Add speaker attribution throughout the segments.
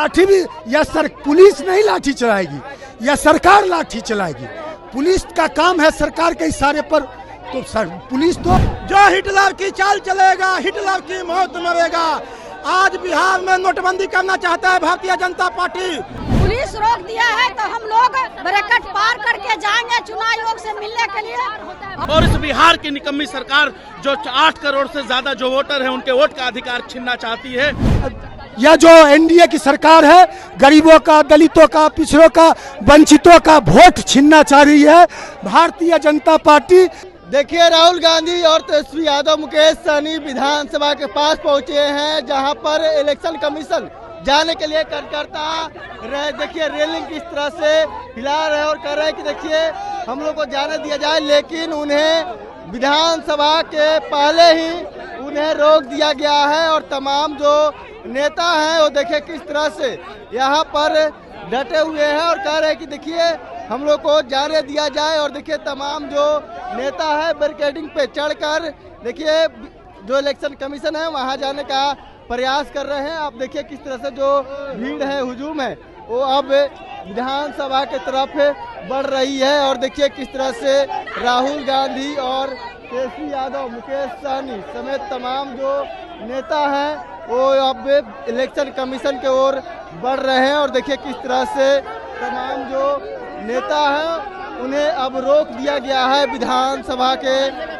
Speaker 1: लाठी भी पुलिस नहीं लाठी चलाएगी, यह सरकार लाठी चलाएगी। पुलिस का काम है सरकार के इशारे पर, तो पुलिस तो
Speaker 2: जो हिटलर की चाल चलेगा, हिटलर की मौत मरेगा। आज बिहार में नोटबंदी करना चाहता है भारतीय जनता पार्टी।
Speaker 3: पुलिस रोक दिया है तो हम लोग बैरिकेड पार करके जाएंगे चुनाव आयोग से मिलने के लिए।
Speaker 4: और इस बिहार की निकम्मी सरकार जो 8 करोड़ से ज्यादा जो वोटर है उनके वोट का अधिकार छीनना चाहती है।
Speaker 1: यह जो एनडीए की सरकार है गरीबों का, दलितों का, पिछड़ों का, वंचितों का वोट छीनना चाह रही है भारतीय जनता पार्टी।
Speaker 5: देखिए राहुल गांधी और तेजस्वी यादव, मुकेश सहनी विधानसभा के पास पहुंचे हैं, जहां पर इलेक्शन कमीशन जाने के लिए कार्यकर्ता रहे। देखिए रेलिंग किस तरह से हिला रहे और कह रहे हैं कि देखिए हम लोग को जाने दिया जाए, लेकिन उन्हें विधानसभा के पहले ही उन्हें रोक दिया गया है। और तमाम जो नेता हैं वो देखिए किस तरह से यहाँ पर डटे हुए हैं और कह रहे हैं कि देखिए हम लोग को जाने दिया जाए। और देखिए तमाम जो नेता है बैरिकेडिंग पे चढ़कर देखिए जो इलेक्शन कमीशन है वहां जाने का प्रयास कर रहे हैं। आप देखिए किस तरह से जो भीड़ है, हुजूम है, वो अब विधानसभा की तरफ बढ़ रही है। और देखिए किस तरह से राहुल गांधी और तेजस्वी यादव, मुकेश सहनी समेत तमाम जो नेता हैं वो अब इलेक्शन कमीशन की ओर बढ़ रहे हैं। और देखिए किस तरह से तमाम जो नेता हैं उन्हें अब रोक दिया गया है विधानसभा के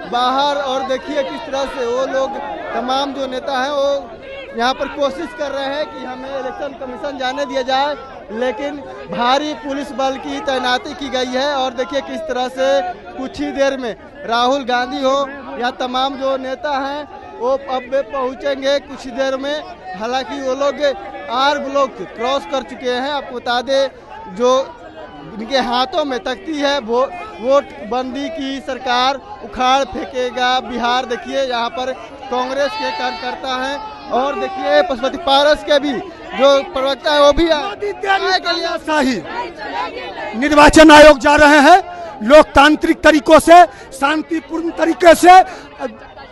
Speaker 5: बाहर। और देखिए किस तरह से वो लोग तमाम जो नेता हैं वो यहाँ पर कोशिश कर रहे हैं कि हमें इलेक्शन कमीशन जाने दिया जाए, लेकिन भारी पुलिस बल की तैनाती की गई है। और देखिए किस तरह से कुछ ही देर में राहुल गांधी हो या तमाम जो नेता हैं वो अब पहुँचेंगे कुछ ही देर में। हालांकि वो लोग आर ब्लॉक क्रॉस कर चुके हैं। आपको बता दें जो इनके हाथों में तख्ती है वोट बंदी की सरकार उखाड़ फेंकेगा बिहार। देखिए यहाँ पर कांग्रेस के कार्यकर्ता हैं और देखिए पशुपति पारस के भी जो प्रवक्ता है वो भी
Speaker 1: शाही निर्वाचन आयोग जा रहे हैं लोकतांत्रिक तरीकों से, शांतिपूर्ण तरीके से।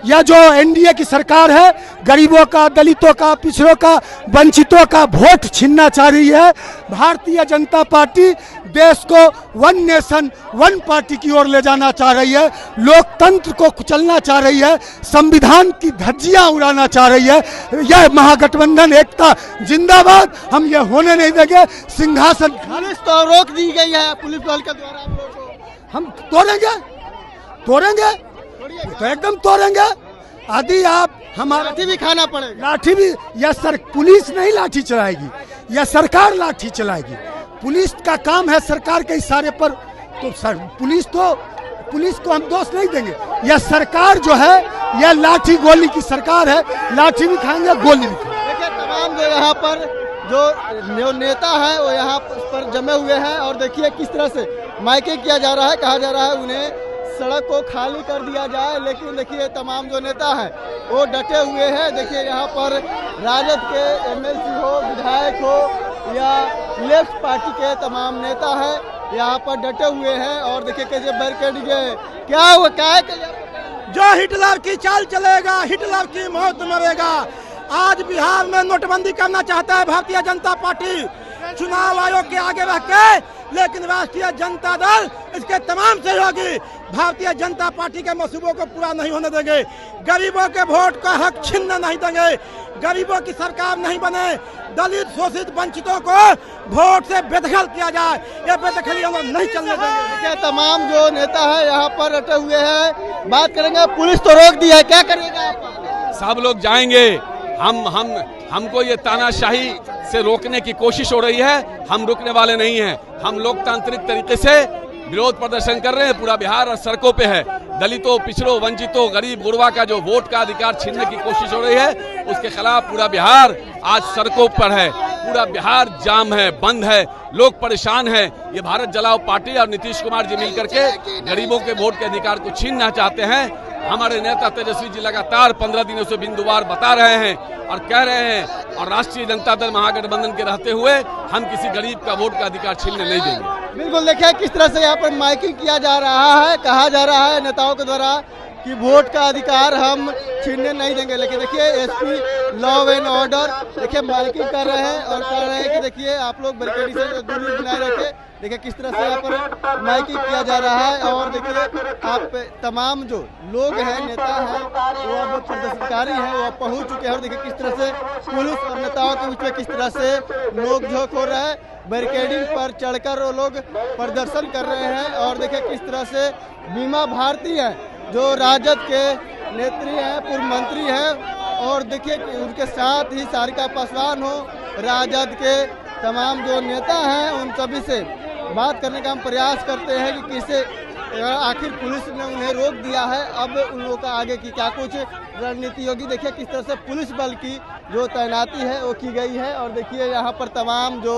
Speaker 1: यह जो एनडीए की सरकार है गरीबों का, दलितों का, पिछड़ों का, वंचितों का वोट छीनना चाह रही है भारतीय जनता पार्टी। देश को वन नेशन वन पार्टी की ओर ले जाना चाह रही है, लोकतंत्र को कुचलना चाह रही है, संविधान की धज्जियां उड़ाना चाह रही है। यह महागठबंधन एकता जिंदाबाद, हम ये होने नहीं देंगे। सिंहासन
Speaker 5: पुलिस तो रोक दी गई है पुलिस बल के द्वारा,
Speaker 1: हम तोड़ेंगे तो एकदम तोड़ेंगे। आदि आप हमारा
Speaker 5: लाठी भी खाना पड़ेगा।
Speaker 1: लाठी भी पुलिस नहीं लाठी चलाएगी, यह सरकार लाठी चलाएगी। पुलिस का काम है सरकार के इशारे पर, तो पुलिस को हम दोष नहीं देंगे। यह सरकार जो है यह लाठी गोली की सरकार है, लाठी भी खाएंगे गोली भी खाएंगे।
Speaker 5: देखिए तमाम जो यहाँ पर जो नेता है वो यहाँ पर जमे हुए हैं और देखिए किस तरह से माइकिंग किया जा रहा है, कहा जा रहा है उन्हें सड़क को खाली कर दिया जाए। लेकिन देखिए तमाम जो नेता हैं वो डटे हुए हैं। देखिए यहाँ पर राजद के एमएलसी हो, विधायक हो या लेफ्ट पार्टी के तमाम नेता हैं यहाँ पर डटे हुए हैं। और देखिए कैसे बैरिकेड क्या हुआ, क्या
Speaker 2: जो हिटलर की चाल चलेगा, हिटलर की मौत मरेगा। आज बिहार में नोटबंदी करना चाहता है भारतीय जनता पार्टी चुनाव आयोग के आगे रह के, लेकिन राष्ट्रीय जनता दल इसके तमाम सहयोगी भारतीय जनता पार्टी के मंसूबों को पूरा नहीं होने देंगे। गरीबों के वोट का हक छीनने नहीं देंगे, गरीबों की सरकार नहीं बने, दलित शोषित वंचितों को वोट से बेदखल किया जाए, ये बेदखली हम नहीं चलने देंगे।
Speaker 5: तमाम जो नेता है यहाँ पर डटे हुए हैं। बात करेंगे, पुलिस तो रोक दी है, क्या करेगा आप?
Speaker 6: सब लोग जाएंगे। हमको ये तानाशाही से रोकने की कोशिश हो रही है, हम रुकने वाले नहीं हैं। हम लोकतांत्रिक तरीके से विरोध प्रदर्शन कर रहे हैं। पूरा बिहार और सड़कों पे है। दलितों, पिछड़ों, वंचितों, गरीब गुरबा का जो वोट का अधिकार छीनने की कोशिश हो रही है उसके खिलाफ पूरा बिहार आज सड़कों पर है। पूरा बिहार जाम है, बंद है, लोग परेशान हैं। ये भारत जलाओ पार्टी और नीतीश कुमार जी मिलकर के गरीबों के वोट के अधिकार को छीनना चाहते हैं। हमारे नेता तेजस्वी जी लगातार 15 दिनों से बिंदुवार बता रहे हैं और कह रहे हैं, और राष्ट्रीय जनता दल महागठबंधन के रहते हुए हम किसी गरीब का वोट का अधिकार छीनने नहीं देंगे।
Speaker 5: बिल्कुल देखिए किस तरह से यहाँ पर माइकिंग किया जा रहा है, कहा जा रहा है नेताओं के द्वारा कि वोट का अधिकार हम छीनने नहीं देंगे। लेकिन देखिए एसपी लॉ एंड ऑर्डर देखिए माइकिंग कर रहे हैं और कह रहे हैं कि देखिए आप लोग बैरिकेड से दूरी बनाए रखें। देखिए किस तरह से यहाँ पर माइकिंग किया जा रहा है और देखिए आप तमाम जो लोग हैं नेता हैं वो अब प्रदर्शनकारी हैं वो अब पहुँच चुके हैं और देखिए किस तरह से पुलिस और नेताओं के बीच में किस तरह से नोक झोंक हो रहा है। बैरिकेडिंग पर चढ़कर वो लोग प्रदर्शन कर रहे हैं और देखिए किस तरह से बीमा भारती है जो राजद के नेत्री हैं, पूर्व मंत्री हैं और देखिए उनके साथ ही सारिका पासवान हो, राजद के तमाम जो नेता हैं उन सभी से बात करने का हम प्रयास करते हैं कि किसे आखिर पुलिस ने उन्हें रोक दिया है, अब उन लोगों का आगे की क्या कुछ रणनीति होगी। देखिए किस तरह से पुलिस बल की जो तैनाती है वो की गई है और देखिए यहाँ पर तमाम जो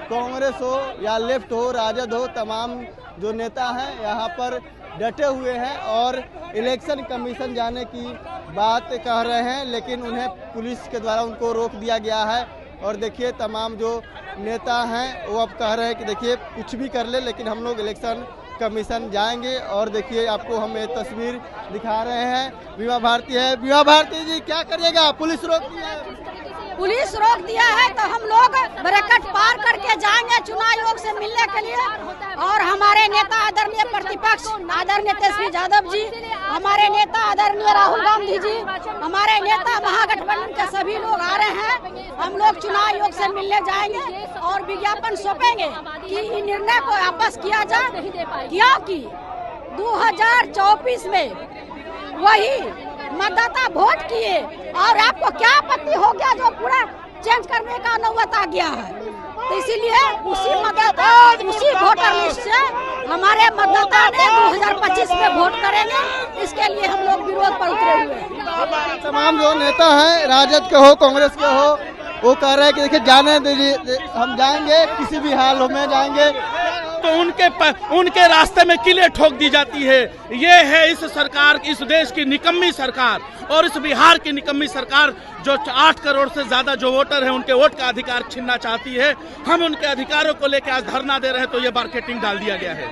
Speaker 5: कांग्रेस हो या लेफ्ट हो, राजद हो, तमाम जो नेता हैं यहाँ पर डटे हुए हैं और इलेक्शन कमीशन जाने की बात कह रहे हैं लेकिन उन्हें पुलिस के द्वारा उनको रोक दिया गया है। और देखिए तमाम जो नेता हैं वो अब कह रहे हैं कि देखिए कुछ भी कर ले लेकिन हम लोग इलेक्शन कमीशन जाएंगे। और देखिए आपको हम ये तस्वीर दिखा रहे हैं, बीमा भारती है। बीमा भारती जी क्या करिएगा, पुलिस रोक दिया है?
Speaker 3: पुलिस रोक दिया है तो हम लोग बैरिकेड पार करके जाएंगे चुनाव आयोग से मिलने के लिए। और हमारे नेता आदरणीय प्रतिपक्ष आदरणीय तेजस्वी यादव जी, हमारे नेता आदरणीय राहुल गांधी जी, हमारे नेता महागठबंधन के सभी लोग आ रहे हैं। हम लोग चुनाव आयोग से मिलने जाएंगे और विज्ञापन सौंपेंगे कि इस निर्णय को वापस किया जाए, क्योंकि 2024 में वही मतदाता वोट किए और आपको क्या आपत्ति हो गया जो पूरा चेंज करने का नौबत आ गया है। तो इसीलिए उसी मतदाता उसी वोटर लिस्ट से हमारे मतदाता ने 2025 में वोट करेंगे, इसके लिए हम लोग विरोध पर उतरे हुए हैं।
Speaker 5: तमाम जो नेता हैं राजद के हो, कांग्रेस के हो, वो कह रहे हैं कि देखिए जाने दीजिए, हम जाएंगे किसी भी हाल में जाएंगे।
Speaker 4: तो उनके रास्ते में किले ठोक दी जाती है। ये है इस सरकार, इस देश की निकम्मी सरकार और इस बिहार की निकम्मी सरकार जो 8 करोड़ से ज्यादा जो वोटर हैं उनके वोट का अधिकार छीनना चाहती है। हम उनके अधिकारों को लेकर आज धरना दे रहे हैं तो ये मार्केटिंग डाल दिया गया है।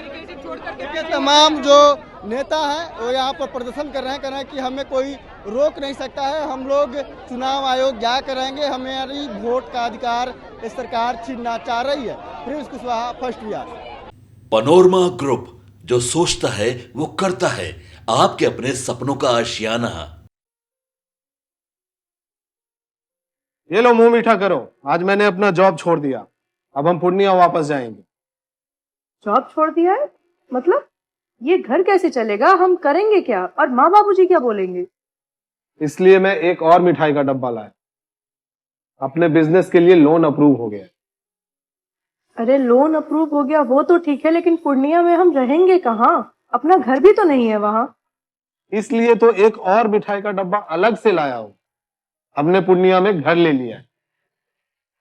Speaker 5: देखिए तमाम जो नेता हैं वो यहाँ पर प्रदर्शन कर रहे हैं, कह रहे हैं कि हमें कोई रोक नहीं सकता है, हम लोग चुनाव आयोग जाकर रहेंगे, हमारी वोट का अधिकार इस सरकार छीनना चाह रही है। Prince Kushwaha, first Bihar.
Speaker 7: Panorama group, जो सोचता है वो करता है, आपके अपने सपनों का आशियाना।
Speaker 8: ये लो मुंह मीठा करो, आज मैंने अपना जॉब छोड़ दिया, अब हम पूर्णिया वापस जाएंगे।
Speaker 9: जॉब छोड़ दिया है? मतलब ये घर कैसे चलेगा, हम करेंगे क्या और माँ बाबूजी क्या बोलेंगे?
Speaker 8: इसलिए मैं एक और मिठाई का डब्बा लाया, अपने बिजनेस के लिए लोन अप्रूव हो गया।
Speaker 9: अरे लोन अप्रूव हो गया वो तो ठीक है, लेकिन पूर्णिया में हम रहेंगे कहाँ? अपना घर भी तो नहीं है वहाँ।
Speaker 8: इसलिए तो एक और मिठाई का डब्बा अलग से लाया हूँ, हमने पूर्णिया में घर ले लिया है,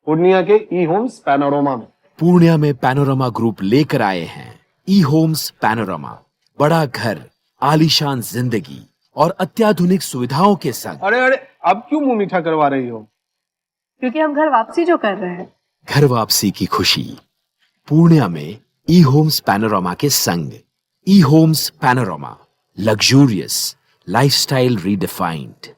Speaker 8: पूर्णिया के ई होम्स पैनोरमा में।
Speaker 10: पूर्णिया में पैनोरमा ग्रुप लेकर आए हैं ई होम्स पैनोरमा, बड़ा घर, आलीशान जिंदगी और अत्याधुनिक सुविधाओं के संग।
Speaker 8: अरे अब क्यों मुंह मीठा करवा रही हो?
Speaker 9: क्योंकि हम घर वापसी जो कर रहे हैं।
Speaker 10: घर वापसी की खुशी पूर्णिया में ई होम्स पैनोरमा के संग। E homes panorama, luxurious lifestyle redefined.